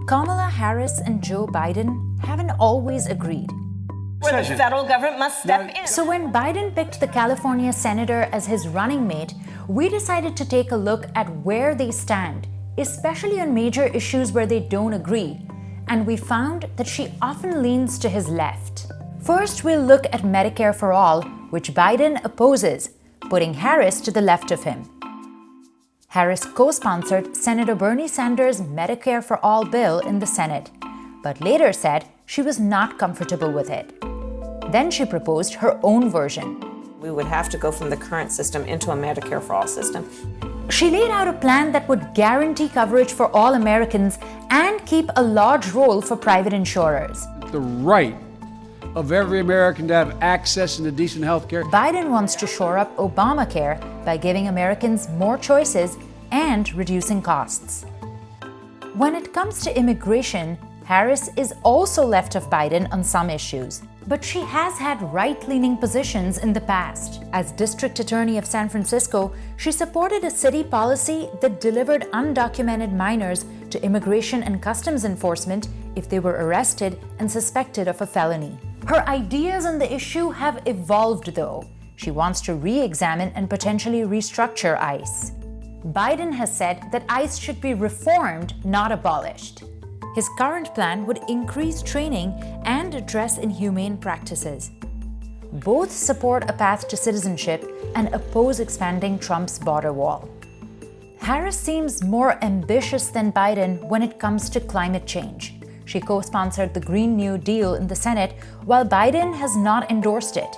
Kamala Harris and Joe Biden haven't always agreed. Where the federal government must step in. So when Biden picked the California senator as his running mate, we decided to take a look at where they stand, especially on major issues where they don't agree. And we found that she often leans to his left. First, we'll look at Medicare for All, which Biden opposes, putting Harris to the left of him. Harris co-sponsored Senator Bernie Sanders' Medicare for All bill in the Senate, but later said she was not comfortable with it. Then she proposed her own version. We would have to go from the current system into a Medicare for All system. She laid out a plan that would guarantee coverage for all Americans and keep a large role for private insurers. The right of every American to have access to decent health care. Biden wants to shore up Obamacare by giving Americans more choices and reducing costs. When it comes to immigration, Harris is also left of Biden on some issues. But she has had right-leaning positions in the past. As District Attorney of San Francisco, she supported a city policy that delivered undocumented minors to Immigration and Customs Enforcement if they were arrested and suspected of a felony. Her ideas on the issue have evolved, though. She wants to re-examine and potentially restructure ICE. Biden has said that ICE should be reformed, not abolished. His current plan would increase training and address inhumane practices. Both support a path to citizenship and oppose expanding Trump's border wall. Harris seems more ambitious than Biden when it comes to climate change. She co-sponsored the Green New Deal in the Senate, while Biden has not endorsed it.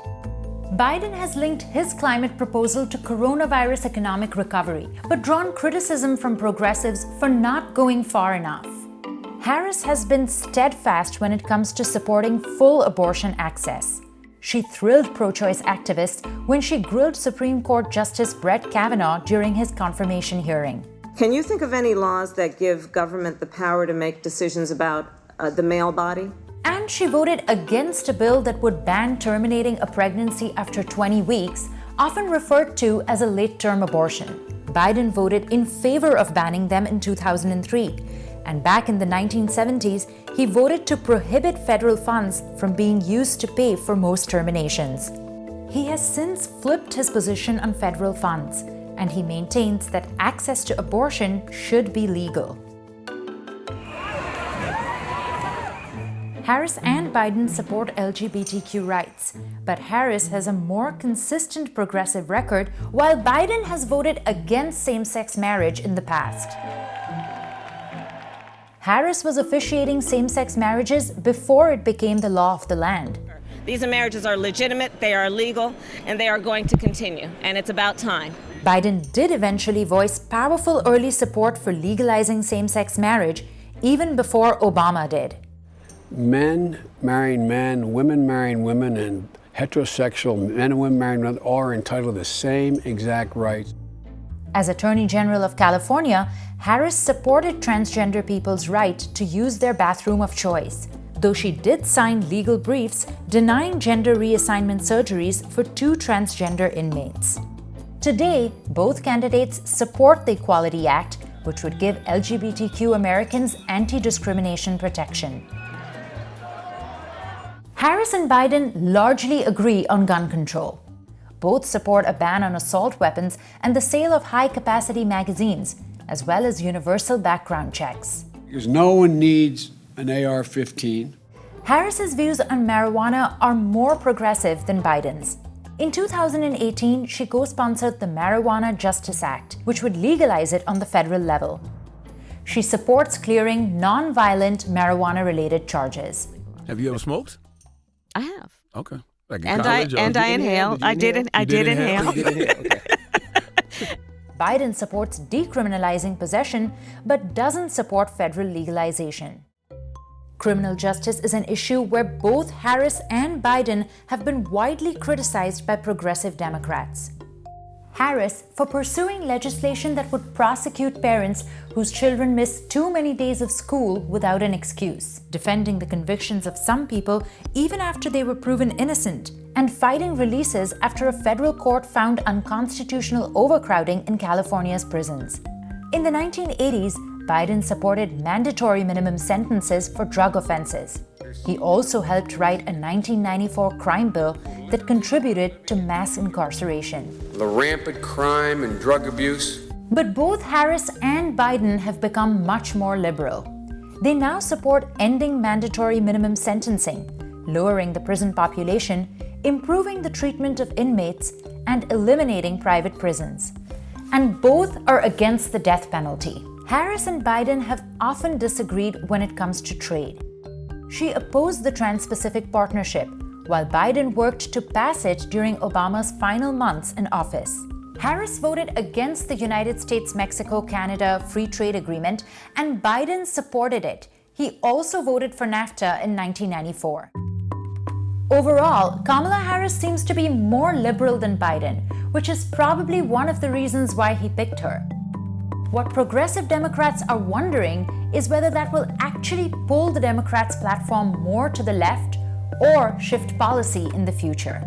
Biden has linked his climate proposal to coronavirus economic recovery, but drawn criticism from progressives for not going far enough. Harris has been steadfast when it comes to supporting full abortion access. She thrilled pro-choice activists when she grilled Supreme Court Justice Brett Kavanaugh during his confirmation hearing. Can you think of any laws that give government the power to make decisions about the male body? And she voted against a bill that would ban terminating a pregnancy after 20 weeks, often referred to as a late-term abortion. Biden voted in favor of banning them in 2003. And back in the 1970s, he voted to prohibit federal funds from being used to pay for most terminations. He has since flipped his position on federal funds, and he maintains that access to abortion should be legal. Harris and Biden support LGBTQ rights, but Harris has a more consistent progressive record, while Biden has voted against same-sex marriage in the past. Harris was officiating same-sex marriages before it became the law of the land. These marriages are legitimate, they are legal, and they are going to continue, and it's about time. Biden did eventually voice powerful early support for legalizing same-sex marriage, even before Obama did. Men marrying men, women marrying women, and heterosexual men and women marrying men all are entitled to the same exact rights. As Attorney General of California, Harris supported transgender people's right to use their bathroom of choice, though she did sign legal briefs denying gender reassignment surgeries for 2 transgender inmates. Today, both candidates support the Equality Act, which would give LGBTQ Americans anti-discrimination protection. Harris and Biden largely agree on gun control. Both support a ban on assault weapons and the sale of high-capacity magazines, as well as universal background checks. Because no one needs an AR-15. Harris's views on marijuana are more progressive than Biden's. In 2018, she co-sponsored the Marijuana Justice Act, which would legalize it on the federal level. She supports clearing non-violent marijuana-related charges. Have you ever smoked? I have. Okay. Like And I inhale. I did inhale. Okay. Biden supports decriminalizing possession, but doesn't support federal legalization. Criminal justice is an issue where both Harris and Biden have been widely criticized by progressive Democrats. Harris for pursuing legislation that would prosecute parents whose children miss too many days of school without an excuse, defending the convictions of some people even after they were proven innocent, and fighting releases after a federal court found unconstitutional overcrowding in California's prisons. In the 1980s, Biden supported mandatory minimum sentences for drug offenses. He also helped write a 1994 crime bill that contributed to mass incarceration. The rampant crime and drug abuse. But both Harris and Biden have become much more liberal. They now support ending mandatory minimum sentencing, lowering the prison population, improving the treatment of inmates, and eliminating private prisons. And both are against the death penalty. Harris and Biden have often disagreed when it comes to trade. She opposed the Trans-Pacific Partnership, while Biden worked to pass it during Obama's final months in office. Harris voted against the United States-Mexico-Canada Free Trade Agreement, and Biden supported it. He also voted for NAFTA in 1994. Overall, Kamala Harris seems to be more liberal than Biden, which is probably one of the reasons why he picked her. What progressive Democrats are wondering is whether that will actually pull the Democrats' platform more to the left or shift policy in the future.